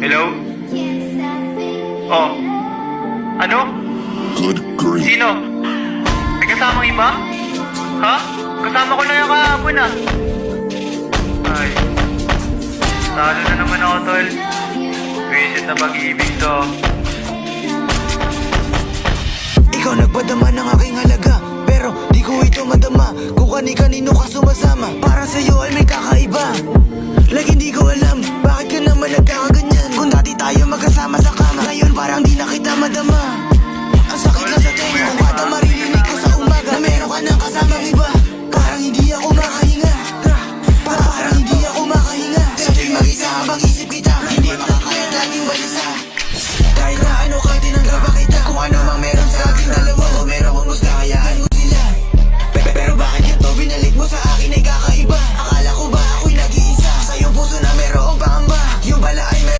Hello? Oh. Ano? Good grief. Sino? May kasamang iba? Ha? Kasama ko na yung kahapon ah. Ay. Talo na naman ako, tol. Visit na pag-ibig to. Ikaw nagpadama ng aking halaga, pero di ko ito madama kung kani-kanino ka sumasama. Para sa'yo ay may kakaiba. Like hindi ko alam, bakit ka naman nagkakaganyan? Kung dati tayo magkasama sa kama, ngayon parang di na kita madama. Ang sakit na sa tenga, kung kada maririnig ko sa umaga na meron ka ng kasamang iba. Parang hindi ako makaya.